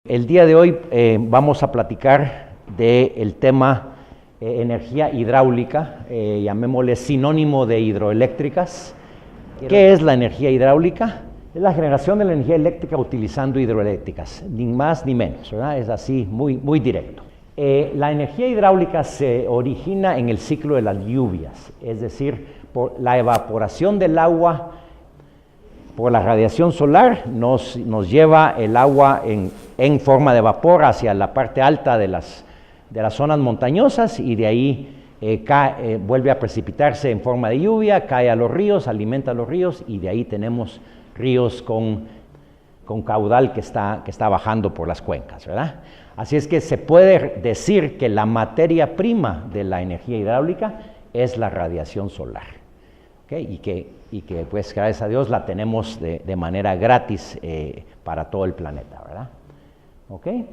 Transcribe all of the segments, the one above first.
El día de hoy vamos a platicar del tema energía hidráulica, llamémosle sinónimo de hidroeléctricas. ¿Qué es la energía hidráulica? Es la generación de la energía eléctrica utilizando hidroeléctricas, ni más ni menos, ¿verdad? Es así, muy directo. La energía hidráulica se origina en el ciclo de las lluvias, es decir, por la evaporación del agua. Por la radiación solar nos lleva el agua en forma de vapor hacia la parte alta de las zonas montañosas y de ahí vuelve a precipitarse en forma de lluvia, cae a los ríos, alimenta los ríos y de ahí tenemos ríos con caudal que está bajando por las cuencas, ¿verdad? Así es que se puede decir que la materia prima de la energía hidráulica es la radiación solar, ¿okay? y que pues gracias a Dios la tenemos de manera gratis para todo el planeta, ¿verdad? ¿Okay?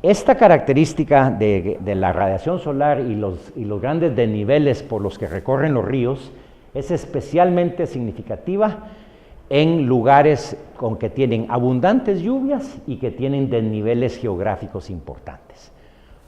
Esta característica de la radiación solar y los grandes desniveles por los que recorren los ríos es especialmente significativa en lugares con que tienen abundantes lluvias y que tienen desniveles geográficos importantes.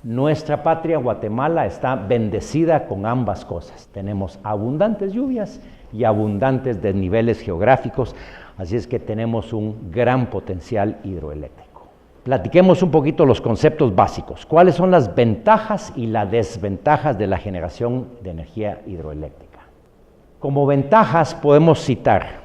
Nuestra patria, Guatemala, está bendecida con ambas cosas. Tenemos abundantes lluvias y abundantes desniveles geográficos, así es que tenemos un gran potencial hidroeléctrico. Platiquemos un poquito los conceptos básicos. ¿Cuáles son las ventajas y las desventajas de la generación de energía hidroeléctrica? Como ventajas podemos citar: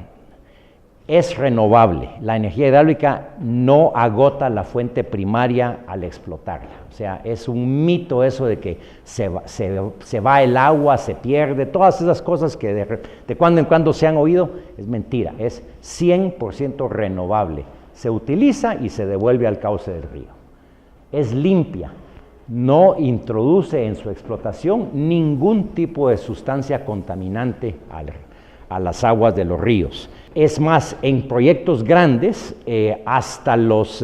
es renovable. La energía hidráulica no agota la fuente primaria al explotarla. O sea, es un mito eso de que se va el agua, se pierde, todas esas cosas que de cuando en cuando se han oído, es mentira. Es 100% renovable. Se utiliza y se devuelve al cauce del río. Es limpia. No introduce en su explotación ningún tipo de sustancia contaminante a las aguas de los ríos. Es más, en proyectos grandes, hasta los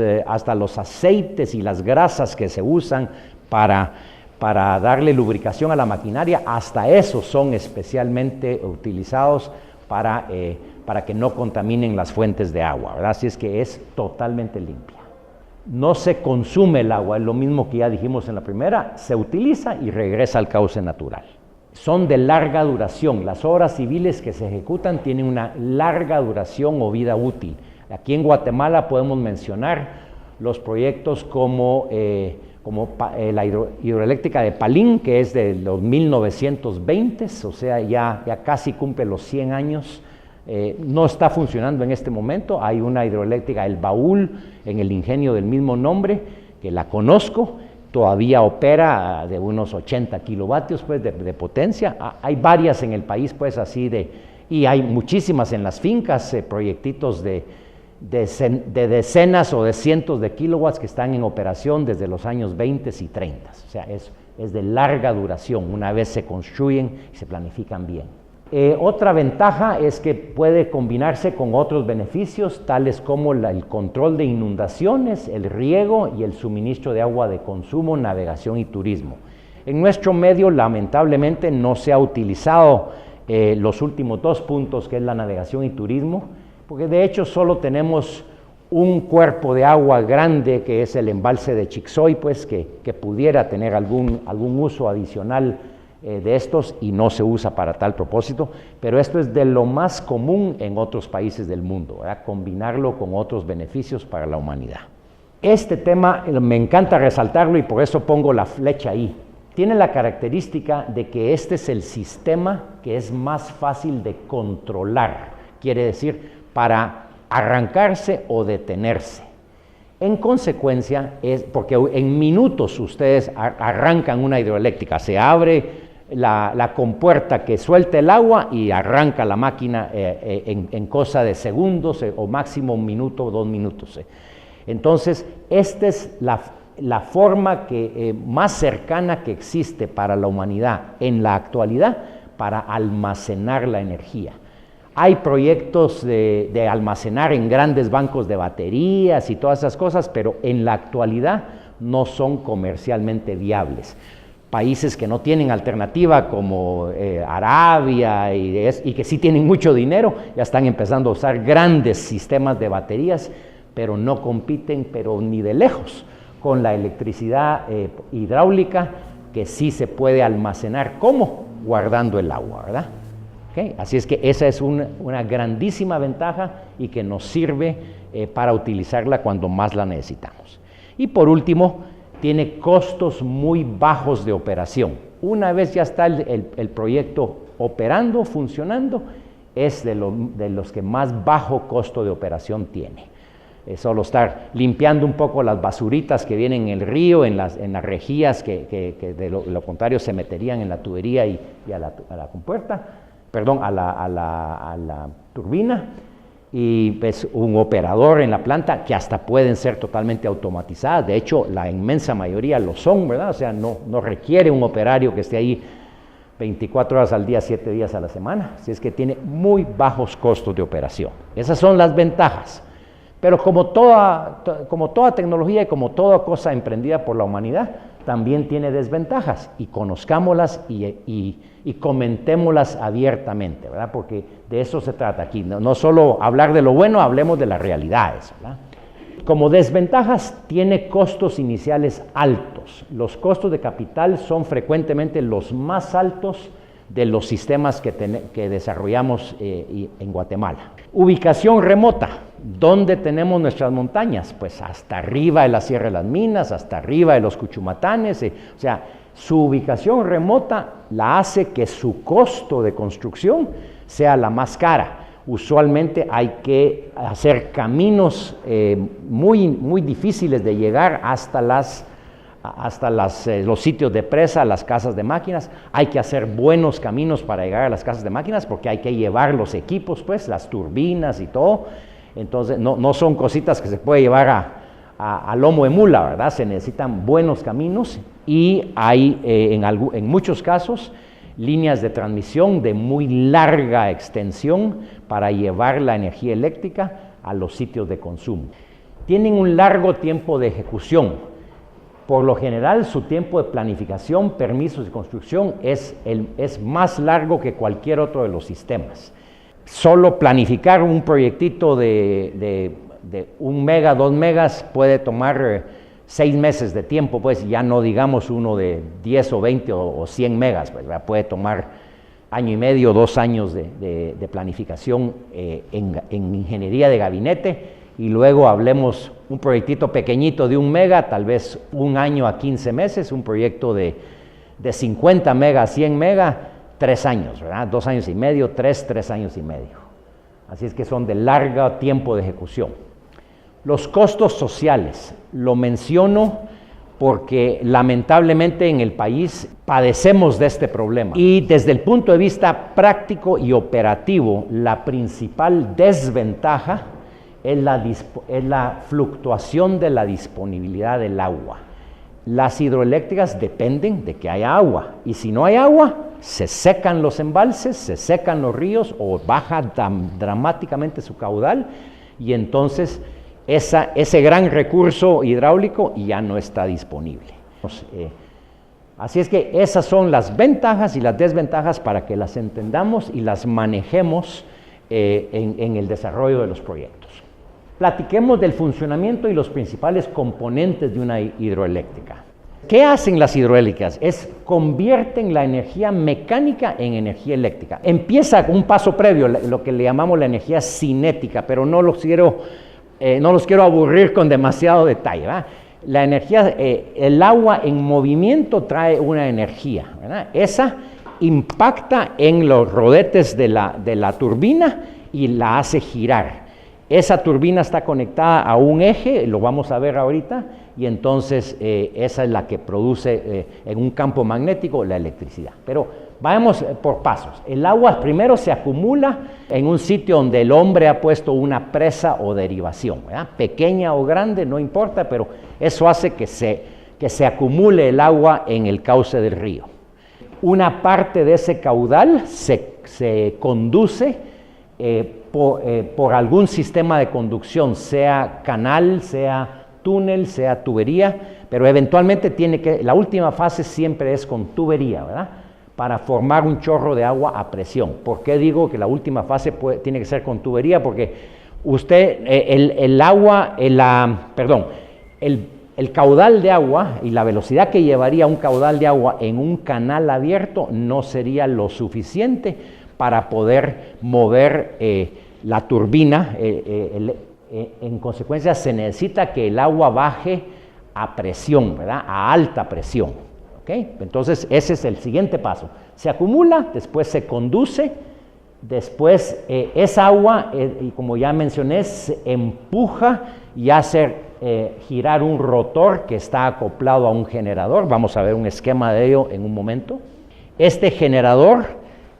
aceites y las grasas que se usan para darle lubricación a la maquinaria, hasta esos son especialmente utilizados para que no contaminen las fuentes de agua, ¿verdad? Así es que es totalmente limpia. No se consume el agua, es lo mismo que ya dijimos en la primera, se utiliza y regresa al cauce natural. Son de larga duración. Las obras civiles que se ejecutan tienen una larga duración o vida útil. Aquí en Guatemala podemos mencionar los proyectos como la hidroeléctrica de Palín, que es de los 1920, o sea, ya casi cumple los 100 años. No está funcionando en este momento. Hay una hidroeléctrica, El Baúl, en el ingenio del mismo nombre, que la conozco. Todavía opera de unos 80 kilovatios pues, de potencia. Hay varias en el país, pues así y hay muchísimas en las fincas, proyectitos de decenas o de cientos de kilowatts que están en operación desde los años 20 y 30. O sea, es de larga duración, una vez se construyen y se planifican bien. Otra ventaja es que puede combinarse con otros beneficios, tales como el control de inundaciones, el riego y el suministro de agua de consumo, navegación y turismo. En nuestro medio, lamentablemente, no se ha utilizado los últimos dos puntos, que es la navegación y turismo, porque de hecho solo tenemos un cuerpo de agua grande, que es el embalse de Chixoy, pues, que pudiera tener algún uso adicional de estos y no se usa para tal propósito, pero esto es de lo más común en otros países del mundo, ¿verdad? Combinarlo con otros beneficios para la humanidad. Este tema me encanta resaltarlo y por eso pongo la flecha ahí. Tiene la característica de que este es el sistema que es más fácil de controlar, quiere decir, para arrancarse o detenerse. En consecuencia, es porque en minutos ustedes arrancan una hidroeléctrica, se abre la compuerta que suelta el agua y arranca la máquina en cosa de segundos o máximo 1 minuto o 2 minutos. Entonces, esta es la forma más cercana que existe para la humanidad en la actualidad para almacenar la energía. Hay proyectos de almacenar en grandes bancos de baterías y todas esas cosas, pero en la actualidad no son comercialmente viables. Países que no tienen alternativa como Arabia y que sí tienen mucho dinero, ya están empezando a usar grandes sistemas de baterías pero no compiten, pero ni de lejos, con la electricidad hidráulica, que sí se puede almacenar. ¿Cómo? Guardando el agua, ¿verdad? ¿Okay? Así es que esa es una grandísima ventaja y que nos sirve para utilizarla cuando más la necesitamos. Y por último, tiene costos muy bajos de operación. Una vez ya está el proyecto operando, funcionando, es de los que más bajo costo de operación tiene. Solo estar limpiando un poco las basuritas que vienen en el río, en las rejillas que de lo contrario se meterían en la tubería y a la compuerta, perdón, a la turbina, y pues un operador en la planta que hasta pueden ser totalmente automatizadas. De hecho, la inmensa mayoría lo son, ¿verdad? O sea, no requiere un operario que esté ahí 24 horas al día, 7 días a la semana. Así es que tiene muy bajos costos de operación. Esas son las ventajas. Pero como toda tecnología y como toda cosa emprendida por la humanidad, también tiene desventajas, y conozcámoslas y comentémoslas abiertamente, ¿verdad? Porque de eso se trata aquí, no solo hablar de lo bueno, hablemos de las realidades, ¿verdad? Como desventajas, tiene costos iniciales altos. Los costos de capital son frecuentemente los más altos de los sistemas que desarrollamos en Guatemala. Ubicación remota. ¿Dónde tenemos nuestras montañas? Pues hasta arriba de la Sierra de las Minas, hasta arriba de los Cuchumatanes. O sea, su ubicación remota la hace que su costo de construcción sea la más cara. Usualmente hay que hacer caminos muy difíciles de llegar hasta los sitios de presa, las casas de máquinas. Hay que hacer buenos caminos para llegar a las casas de máquinas, porque hay que llevar los equipos, pues, las turbinas y todo. Entonces, no son cositas que se puede llevar a lomo de mula, ¿verdad? Se necesitan buenos caminos, y hay en muchos casos líneas de transmisión de muy larga extensión para llevar la energía eléctrica a los sitios de consumo. Tienen un largo tiempo de ejecución. Por lo general, su tiempo de planificación, permisos de construcción es más largo que cualquier otro de los sistemas. Solo planificar un proyectito de 1 mega, 2 megas puede tomar 6 meses de tiempo, pues ya no digamos uno de 10 o 20 o 100 megas, pues, puede tomar 1 año y medio, 2 años de planificación en ingeniería de gabinete, y luego hablemos un proyectito pequeñito de 1 mega, tal vez 1 año a 15 meses, un proyecto de 50 megas, 100 megas, 3 años, ¿verdad? 2 años y medio, 3 años y medio. Así es que son de largo tiempo de ejecución. Los costos sociales, lo menciono porque lamentablemente en el país padecemos de este problema. Y desde el punto de vista práctico y operativo, la principal desventaja es la fluctuación de la disponibilidad del agua. Las hidroeléctricas dependen de que haya agua, y si no hay agua, se secan los embalses, se secan los ríos, o baja dramáticamente su caudal, y entonces ese gran recurso hidráulico ya no está disponible. Así es que esas son las ventajas y las desventajas para que las entendamos y las manejemos en el desarrollo de los proyectos. Platiquemos del funcionamiento y los principales componentes de una hidroeléctrica. ¿Qué hacen las hidroeléctricas? Convierten la energía mecánica en energía eléctrica. Empieza con un paso previo, lo que le llamamos la energía cinética, pero no los quiero aburrir con demasiado detalle, ¿verdad? La energía, el agua en movimiento trae una energía, ¿verdad? Esa impacta en los rodetes de la turbina y la hace girar. Esa turbina está conectada a un eje, lo vamos a ver ahorita, y entonces esa es la que produce en un campo magnético la electricidad. Pero vayamos por pasos. El agua primero se acumula en un sitio donde el hombre ha puesto una presa o derivación, ¿verdad? Pequeña o grande, no importa, pero eso hace que se acumule el agua en el cauce del río. Una parte de ese caudal se conduce por algún sistema de conducción, sea canal, sea túnel, sea tubería, pero eventualmente la última fase siempre es con tubería, ¿verdad? Para formar un chorro de agua a presión. ¿Por qué digo que la última fase tiene que ser con tubería? Porque el agua, el caudal de agua y la velocidad que llevaría un caudal de agua en un canal abierto no sería lo suficiente para poder mover la turbina. En consecuencia, se necesita que el agua baje a presión, ¿verdad? A alta presión. ¿Okay? Entonces, ese es el siguiente paso. Se acumula, después se conduce, después esa agua, y como ya mencioné, se empuja y hace girar un rotor que está acoplado a un generador. Vamos a ver un esquema de ello en un momento. Este generador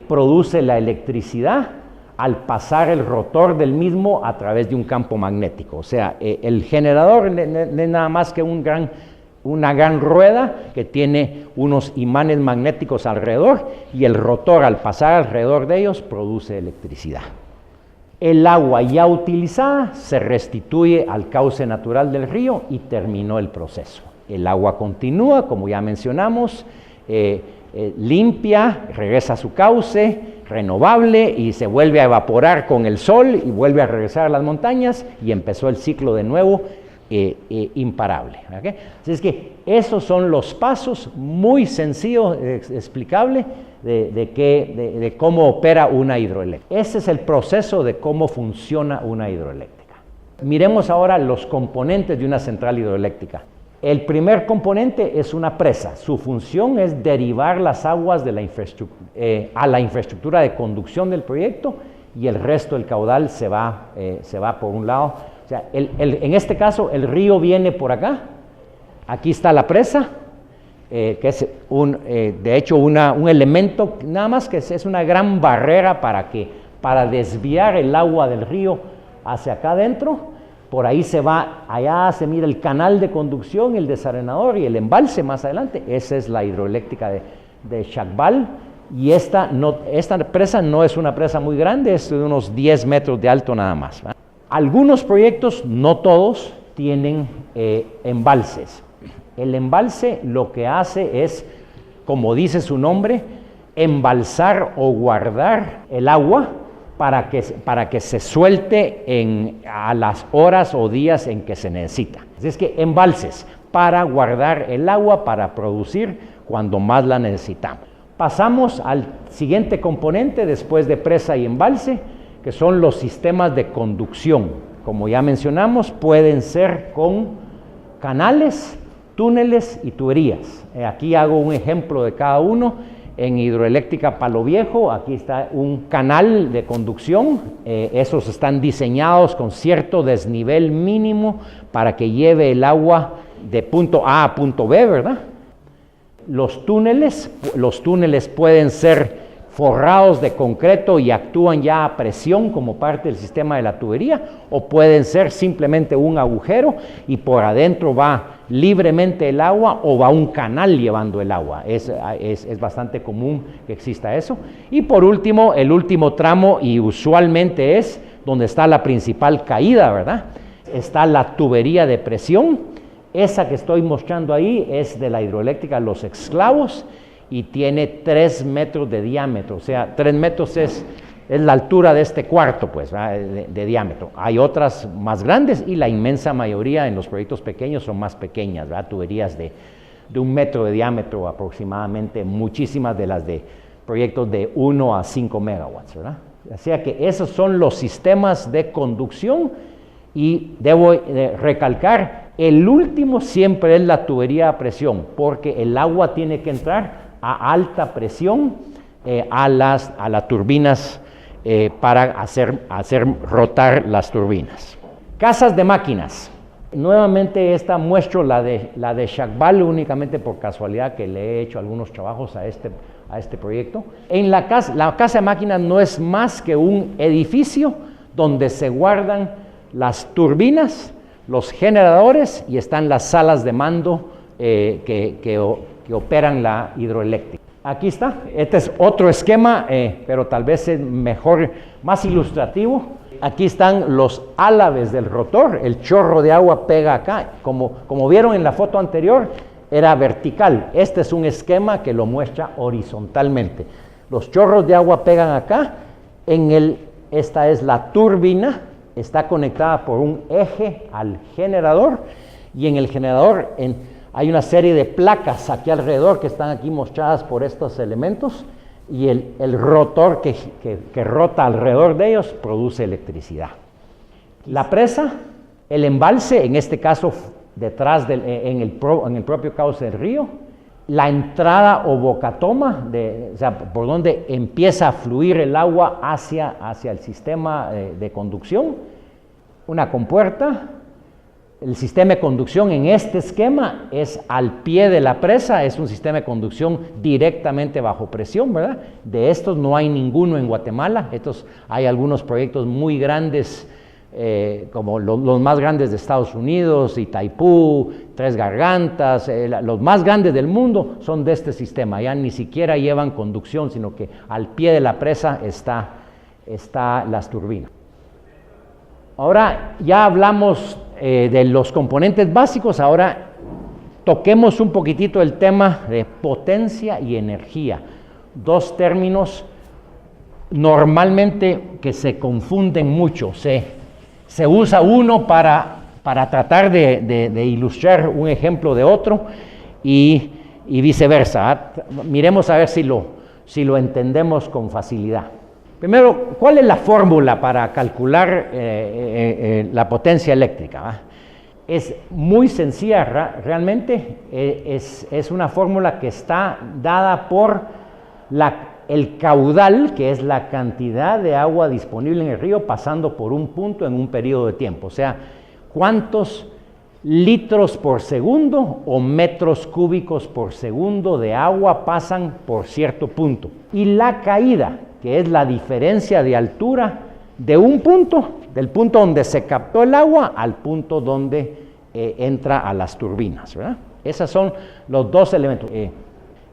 produce la electricidad al pasar el rotor del mismo a través de un campo magnético. O sea, el generador no es nada más que una gran rueda que tiene unos imanes magnéticos alrededor, y el rotor, al pasar alrededor de ellos, produce electricidad. El agua ya utilizada se restituye al cauce natural del río y terminó el proceso. El agua continúa, como ya mencionamos, limpia, regresa a su cauce, renovable, y se vuelve a evaporar con el sol y vuelve a regresar a las montañas, y empezó el ciclo de nuevo imparable. ¿Okay? Así es que esos son los pasos muy sencillos, explicables, de cómo opera una hidroeléctrica. Ese es el proceso de cómo funciona una hidroeléctrica. Miremos ahora los componentes de una central hidroeléctrica. El primer componente es una presa. Su función es derivar las aguas de a la infraestructura de conducción del proyecto, y el resto del caudal se va por un lado. O sea, en este caso, el río viene por acá. Aquí está la presa, que es de hecho un elemento, nada más que es una gran barrera para desviar el agua del río hacia acá adentro. Por ahí se va, allá se mira el canal de conducción, el desarenador y el embalse más adelante. Esa es la hidroeléctrica de Shakbal. Y esta presa no es una presa muy grande, es de unos 10 metros de alto nada más, ¿verdad? Algunos proyectos, no todos, tienen embalses. El embalse lo que hace es, como dice su nombre, embalsar o guardar el agua para que se suelte a las horas o días en que se necesita. Así es que embalses para guardar el agua, para producir cuando más la necesitamos. Pasamos al siguiente componente después de presa y embalse, que son los sistemas de conducción. Como ya mencionamos, pueden ser con canales, túneles y tuberías. Aquí hago un ejemplo de cada uno. En Hidroeléctrica Palo Viejo, aquí está un canal de conducción. Esos están diseñados con cierto desnivel mínimo para que lleve el agua de punto A a punto B, ¿verdad? Los túneles pueden ser forrados de concreto y actúan ya a presión como parte del sistema de la tubería, o pueden ser simplemente un agujero y por adentro va libremente el agua, o va un canal llevando el agua. Es bastante común que exista eso. Y por último, el último tramo, y usualmente es donde está la principal caída, ¿verdad? Está la tubería de presión. Esa que estoy mostrando ahí es de la hidroeléctrica Los Esclavos y tiene 3 metros de diámetro. O sea, 3 metros es la altura de este cuarto, pues, de diámetro. Hay otras más grandes y la inmensa mayoría en los proyectos pequeños son más pequeñas, ¿verdad? Tuberías de 1 metro de diámetro aproximadamente, muchísimas de las de proyectos de 1 a 5 megawatts, ¿verdad? O sea que esos son los sistemas de conducción, y debo recalcar, el último siempre es la tubería a presión, porque el agua tiene que entrar a alta presión a las turbinas para hacer rotar las turbinas. Casas de máquinas. Nuevamente esta muestro la de Shakbal, únicamente por casualidad que le he hecho algunos trabajos a este proyecto. La casa de máquinas no es más que un edificio donde se guardan las turbinas, los generadores, y están las salas de mando que operan la hidroeléctrica. Aquí está, este es otro esquema, pero tal vez es mejor, más ilustrativo. Aquí están los álabes del rotor, el chorro de agua pega acá, como vieron en la foto anterior, era vertical. Este es un esquema que lo muestra horizontalmente. Los chorros de agua pegan acá, esta es la turbina, está conectada por un eje al generador, y en el generador hay una serie de placas aquí alrededor que están aquí mostradas por estos elementos, y el rotor que rota alrededor de ellos produce electricidad. La presa, el embalse, en este caso detrás en el propio cauce del río, la entrada o bocatoma, o sea, por donde empieza a fluir el agua hacia el sistema de conducción, una compuerta. El sistema de conducción en este esquema es al pie de la presa, es un sistema de conducción directamente bajo presión, ¿verdad? De estos no hay ninguno en Guatemala. Hay algunos proyectos muy grandes, como los más grandes de Estados Unidos, Itaipú, Tres Gargantas, los más grandes del mundo son de este sistema. Ya ni siquiera llevan conducción, sino que al pie de la presa está las turbinas. Ahora ya hablamos de los componentes básicos. Ahora toquemos un poquitito el tema de potencia y energía, dos términos normalmente que se confunden mucho. Se usa uno para tratar de ilustrar un ejemplo de otro y viceversa. Miremos a ver si lo entendemos con facilidad. Primero, ¿cuál es la fórmula para calcular la potencia eléctrica? Es muy sencilla realmente. Es una fórmula que está dada por el caudal, que es la cantidad de agua disponible en el río pasando por un punto en un periodo de tiempo. O sea, cuántos litros por segundo o metros cúbicos por segundo de agua pasan por cierto punto. Y la caída, que es la diferencia de altura de un punto, del punto donde se captó el agua al punto donde entra a las turbinas, ¿verdad? Esos son los dos elementos.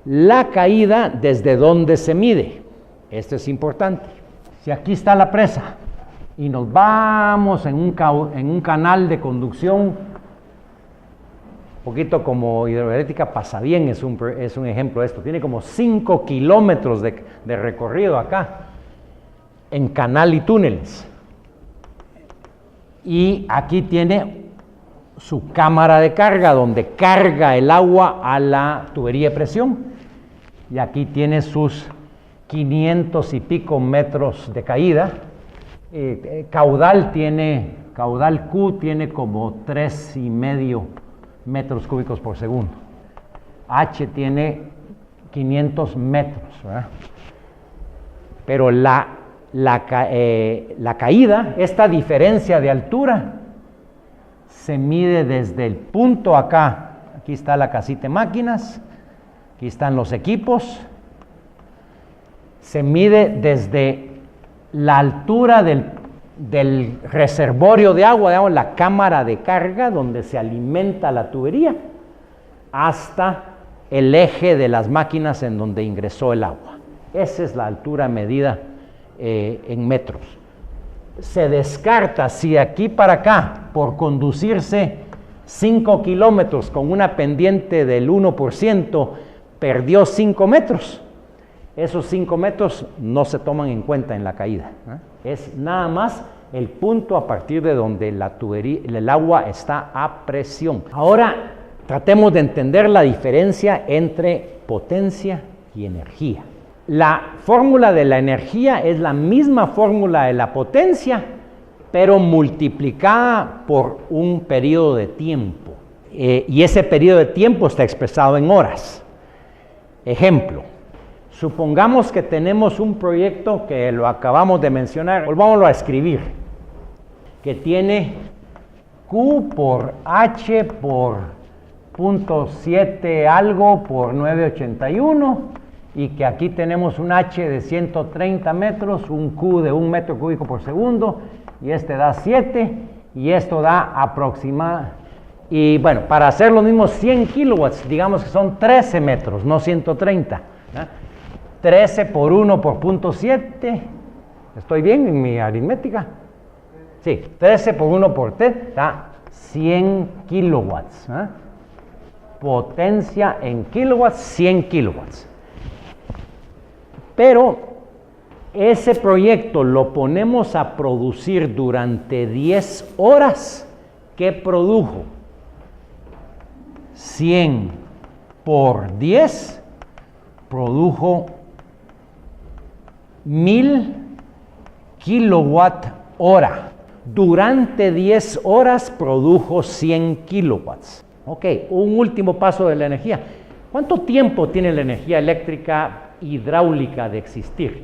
La caída desde donde se mide, esto es importante. Si aquí está la presa y nos vamos en un canal de conducción, un poquito como hidroeléctrica Pasadien es un ejemplo de esto, tiene como 5 kilómetros de recorrido acá, en canal y túneles. Y aquí tiene su cámara de carga, donde carga el agua a la tubería de presión, y aquí tiene sus 500 y pico metros de caída. Caudal Q tiene como 3,5 metros cúbicos por segundo. H tiene 500 metros, ¿verdad? Pero la caída, esta diferencia de altura, se mide desde el punto acá. Aquí está la casita de máquinas, aquí están los equipos. Se mide desde la altura del reservorio de agua, digamos, la cámara de carga donde se alimenta la tubería, hasta el eje de las máquinas en donde ingresó el agua. Esa es la altura medida en metros. Se descarta si aquí para acá, por conducirse 5 kilómetros con una pendiente del 1%, perdió 5 metros. Esos 5 metros no se toman en cuenta en la caída. Es nada más el punto a partir de donde la tubería, el agua está a presión. Ahora tratemos de entender la diferencia entre potencia y energía. La fórmula de la energía es la misma fórmula de la potencia, pero multiplicada por un periodo de tiempo. Y ese periodo de tiempo está expresado en horas. Ejemplo, supongamos que tenemos un proyecto que lo acabamos de mencionar, volvámoslo a escribir, que tiene Q por H por 0.7 algo por 981, y que aquí tenemos un H de 130 metros, un Q de 1 metro cúbico por segundo, y este da 7, y esto da aproximadamente, y bueno, para hacer lo mismo 100 kilowatts, digamos que son 13 metros, no 130, ¿eh? 13 por 1 por 0.7, ¿estoy bien en mi aritmética? Sí, 13 por 1 por T da 100 kilowatts, ¿eh? Potencia en kilowatts, 100 kilowatts. Pero ese proyecto lo ponemos a producir durante 10 horas, ¿qué produjo? 100 por 10 produjo 1000 kilowatt hora. Durante 10 horas produjo 100 kilowatts. Ok, un último paso de la energía. ¿Cuánto tiempo tiene la energía eléctrica hidráulica de existir?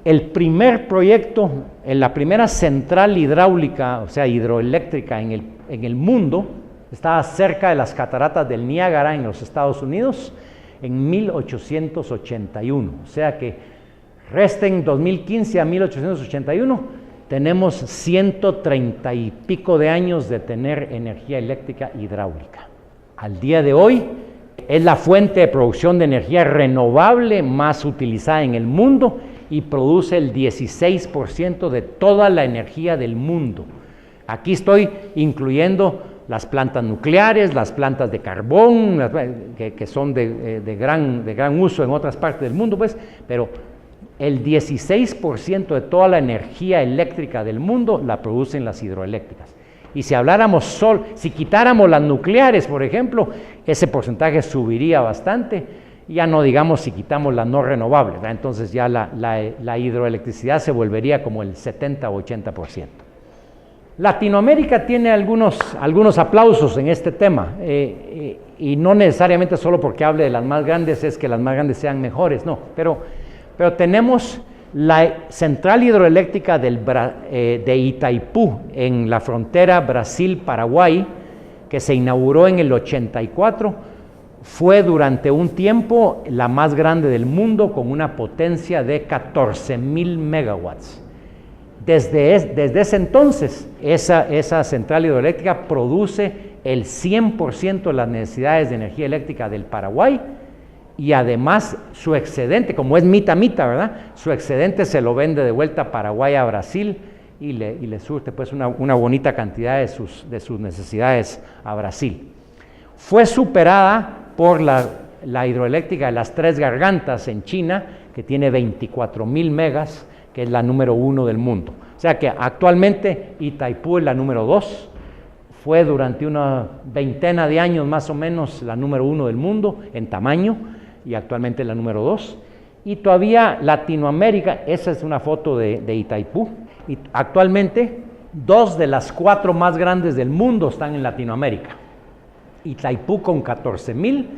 El primer proyecto, en la primera central hidráulica, o sea, hidroeléctrica en el mundo, estaba cerca de las cataratas del Niágara en los Estados Unidos en 1881. O sea que resten 2015 a 1881, tenemos 130 y pico de años de tener energía eléctrica hidráulica. Al día de hoy es la fuente de producción de energía renovable más utilizada en el mundo y produce el 16% de toda la energía del mundo. Aquí estoy incluyendo las plantas nucleares, las plantas de carbón, que son de gran uso en otras partes del mundo, pues, pero el 16% de toda la energía eléctrica del mundo la producen las hidroeléctricas. Y si habláramos si quitáramos las nucleares, por ejemplo, ese porcentaje subiría bastante. Ya no digamos si quitamos las no renovables, ¿verdad? Entonces ya la hidroelectricidad se volvería como el 70 o 80%. Latinoamérica tiene algunos aplausos en este tema, y no necesariamente solo porque hable de las más grandes es que las más grandes sean mejores, no, pero tenemos la central hidroeléctrica de Itaipú en la frontera Brasil-Paraguay, que se inauguró en el 84, fue durante un tiempo la más grande del mundo con una potencia de 14,000 megawatts. Desde ese entonces, esa central hidroeléctrica produce el 100% de las necesidades de energía eléctrica del Paraguay, y además su excedente, como es mitad-mitad, ¿verdad? Su excedente se lo vende de vuelta a Paraguay, a Brasil, y le surte pues una bonita cantidad de sus necesidades a Brasil. Fue superada por la hidroeléctrica de las Tres Gargantas en China, que tiene 24,000 megas, que es la número 1 del mundo. O sea que actualmente Itaipú es la número 2, fue durante una veintena de años más o menos la número 1 del mundo en tamaño, y actualmente la número 2. Y todavía Latinoamérica, esa es una foto de Itaipú, y actualmente 2 de las 4 más grandes del mundo están en Latinoamérica. Itaipú con 14,000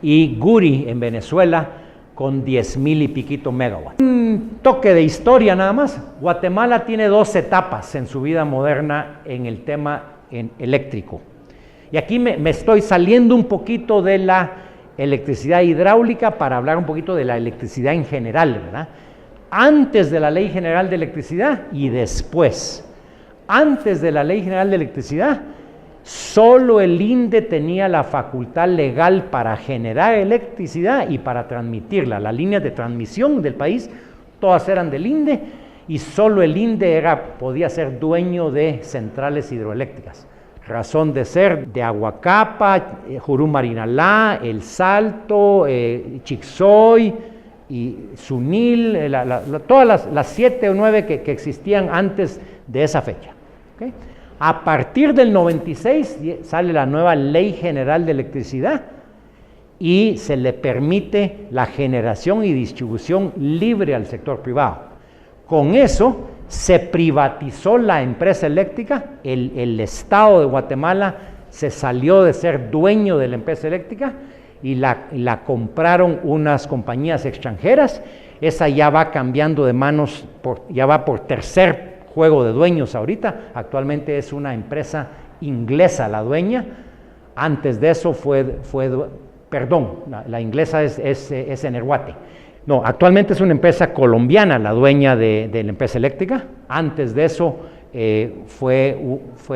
y Guri en Venezuela con 10,000 y piquito megawatts. Un toque de historia nada más. Guatemala tiene 2 etapas en su vida moderna en el tema eléctrico. Y aquí me estoy saliendo un poquito de la electricidad hidráulica para hablar un poquito de la electricidad en general, ¿verdad? Antes de la Ley General de Electricidad y después. Antes de la Ley General de Electricidad, solo el INDE tenía la facultad legal para generar electricidad y para transmitirla. Las líneas de transmisión del país, todas eran del INDE, y solo el INDE podía ser dueño de centrales hidroeléctricas. Razón de ser de Aguacapa, Jurumarinalá, El Salto, Chixoy y Sunil, todas las 7 o 9 que existían antes de esa fecha. ¿Okay? A partir del 96 sale la nueva Ley General de Electricidad y se le permite la generación y distribución libre al sector privado. Con eso se privatizó la empresa eléctrica, el Estado de Guatemala se salió de ser dueño de la empresa eléctrica y la compraron unas compañías extranjeras. Esa ya va cambiando de manos, ya va por tercer juego de dueños ahorita. Actualmente es una empresa inglesa la dueña. Antes de eso la inglesa es Energuate. No, actualmente es una empresa colombiana la dueña de la empresa eléctrica. Antes de eso fue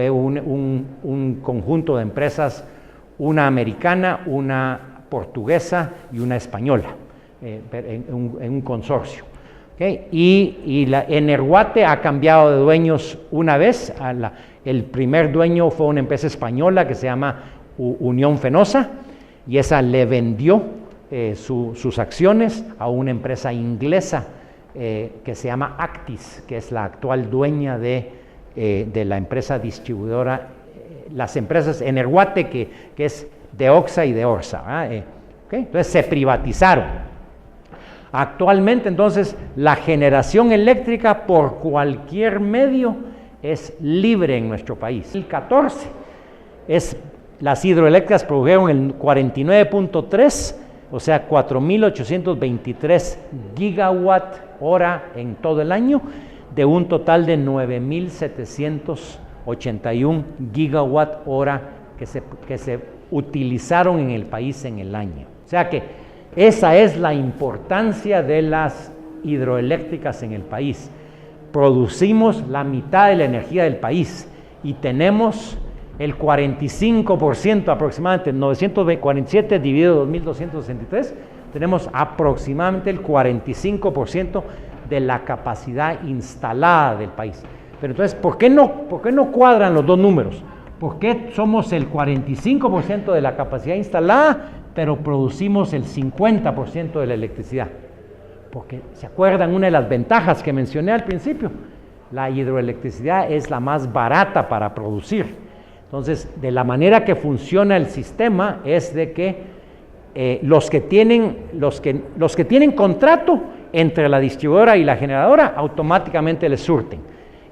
un conjunto de empresas, una americana, una portuguesa y una española, en un consorcio. ¿Okay? Y la Energuate ha cambiado de dueños una vez. El primer dueño fue una empresa española que se llama Unión Fenosa, y esa le vendió sus acciones a una empresa inglesa que se llama Actis, que es la actual dueña de la empresa distribuidora, las empresas Energuate, que es de Oxa y de Orsa. ¿Okay? Entonces se privatizaron. Actualmente, entonces, la generación eléctrica por cualquier medio es libre en nuestro país. El 14 las hidroeléctricas produjeron el 49.3, o sea, 4.823 gigawatt hora en todo el año, de un total de 9.781 gigawatt hora que se utilizaron en el país en el año. O sea que esa es la importancia de las hidroeléctricas en el país. Producimos la mitad de la energía del país y tenemos el 45% aproximadamente, 947 dividido 2.263, tenemos aproximadamente el 45% de la capacidad instalada del país. Pero entonces, ¿por qué no cuadran los dos números? ¿Por qué somos el 45% de la capacidad instalada, pero producimos el 50% de la electricidad? Porque, ¿se acuerdan una de las ventajas que mencioné al principio? La hidroelectricidad es la más barata para producir. Entonces, de la manera que funciona el sistema es de que los que tienen contrato entre la distribuidora y la generadora automáticamente les surten.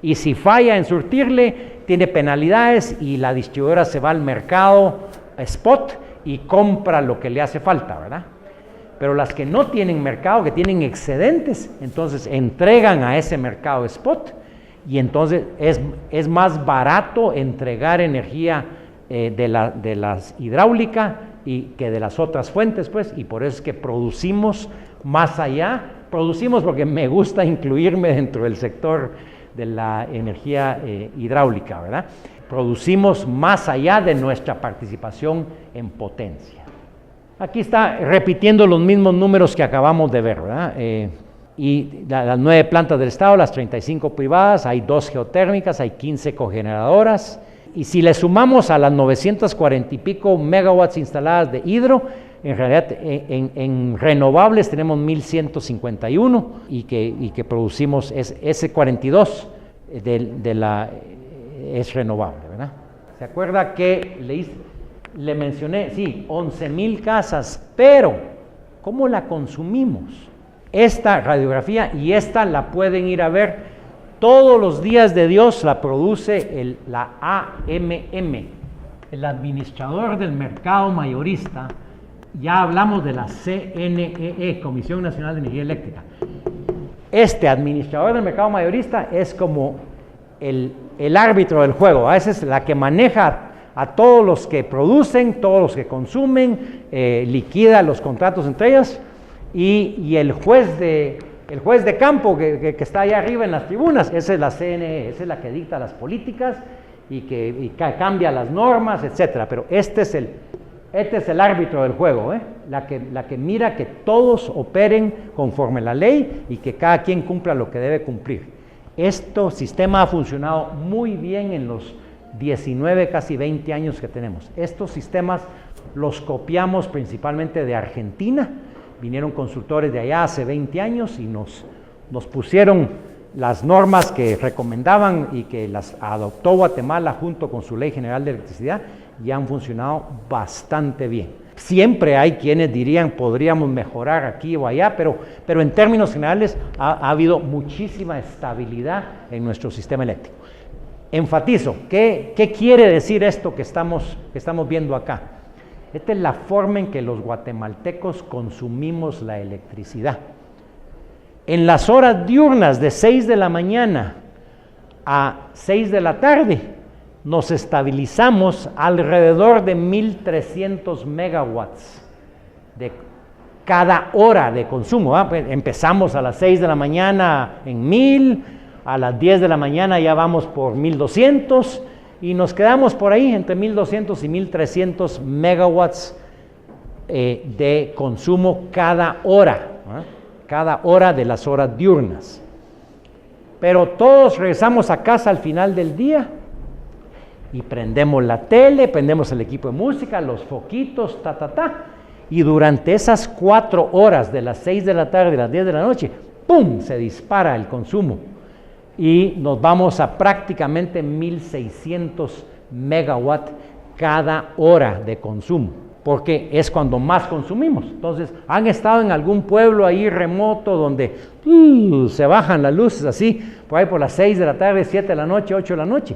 Y si falla en surtirle, tiene penalidades y la distribuidora se va al mercado spot y compra lo que le hace falta, ¿verdad? Pero las que no tienen mercado, que tienen excedentes, entonces entregan a ese mercado spot y entonces es más barato entregar energía de las hidráulica y que de las otras fuentes, pues, y por eso es que producimos más allá. Producimos porque me gusta incluirme dentro del sector de la energía hidráulica, ¿verdad? Producimos más allá de nuestra participación en potencia. Aquí está repitiendo los mismos números que acabamos de ver, ¿verdad? Y las 9 plantas del estado, las 35 privadas, hay 2 geotérmicas, hay 15 cogeneradoras, y si le sumamos a las 940 y pico megawatts instaladas de hidro, en realidad en renovables tenemos 1.151 y que producimos ese 42 es renovable, ¿verdad? ¿Se acuerda que le mencioné? Sí, 11.000 casas, pero ¿cómo la consumimos? Esta radiografía y esta la pueden ir a ver todos los días de Dios, la produce la AMM, el administrador del mercado mayorista. Ya hablamos de la CNEE, Comisión Nacional de Energía Eléctrica. Este administrador del mercado mayorista es como el árbitro del juego, a veces la que maneja a todos los que producen, todos los que consumen, liquida los contratos entre ellas, y el juez de campo que está allá arriba en las tribunas, esa es la CNE, esa es la que dicta las políticas y que cambia las normas, etcétera. Pero este es el árbitro del juego, la que mira que todos operen conforme la ley y que cada quien cumpla lo que debe cumplir. Este sistema ha funcionado muy bien en los 19, casi 20 años que tenemos. Estos sistemas los copiamos principalmente de Argentina. Vinieron consultores de allá hace 20 años y nos pusieron las normas que recomendaban y que las adoptó Guatemala junto con su Ley General de Electricidad y han funcionado bastante bien. Siempre hay quienes dirían podríamos mejorar aquí o allá, pero en términos generales ha habido muchísima estabilidad en nuestro sistema eléctrico. Enfatizo, ¿qué quiere decir esto que estamos viendo acá? Esta es la forma en que los guatemaltecos consumimos la electricidad. En las horas diurnas de 6 de la mañana a 6 de la tarde, nos estabilizamos alrededor de 1.300 megawatts de cada hora de consumo. Pues empezamos a las 6 de la mañana en 1.000, a las 10 de la mañana ya vamos por 1.200 y nos quedamos por ahí entre 1.200 y 1.300 megawatts de consumo cada hora de las horas diurnas. Pero todos regresamos a casa al final del día y prendemos la tele, prendemos el equipo de música, los foquitos, y durante esas 4 horas de las 6 de la tarde a las 10 de la noche ¡pum!, se dispara el consumo y nos vamos a prácticamente 1.600 megawatts cada hora de consumo, porque es cuando más consumimos. Entonces, ¿han estado en algún pueblo ahí remoto donde se bajan las luces así, por ahí por las 6 de la tarde, 7 de la noche, 8 de la noche?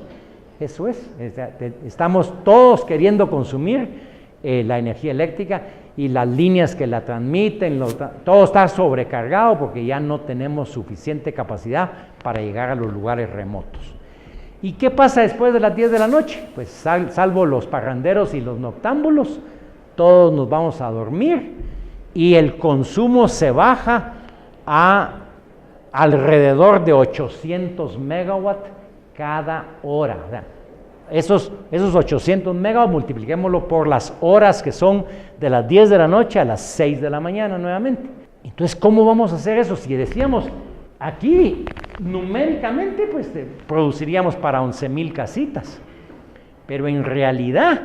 Eso es, estamos todos queriendo consumir la energía eléctrica y las líneas que la transmiten, todo está sobrecargado porque ya no tenemos suficiente capacidad para llegar a los lugares remotos. ¿Y qué pasa después de las 10 de la noche? Pues salvo los parranderos y los noctámbulos, todos nos vamos a dormir y el consumo se baja a alrededor de 800 megawatts cada hora. O sea, esos 800 megawatts multipliquémoslo por las horas que son de las 10 de la noche a las 6 de la mañana nuevamente. Entonces, ¿cómo vamos a hacer eso? Si decíamos, aquí numéricamente pues produciríamos para 11,000 casitas, pero en realidad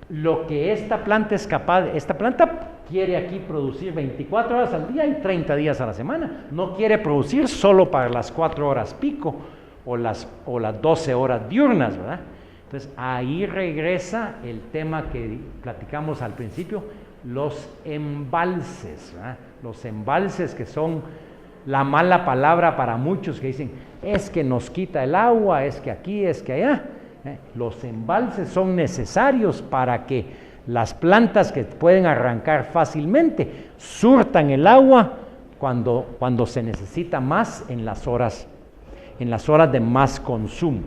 lo que esta planta es capaz, esta planta quiere aquí producir 24 horas al día y 30 días a la semana, no quiere producir solo para las 4 horas pico o las 12 horas diurnas, ¿verdad? Entonces ahí regresa el tema que platicamos al principio, los embalses, ¿verdad? Los embalses que son la mala palabra para muchos que dicen, es que nos quita el agua, es que aquí, es que allá. Los embalses son necesarios para que las plantas que pueden arrancar fácilmente surtan el agua cuando se necesita más en las horas de más consumo.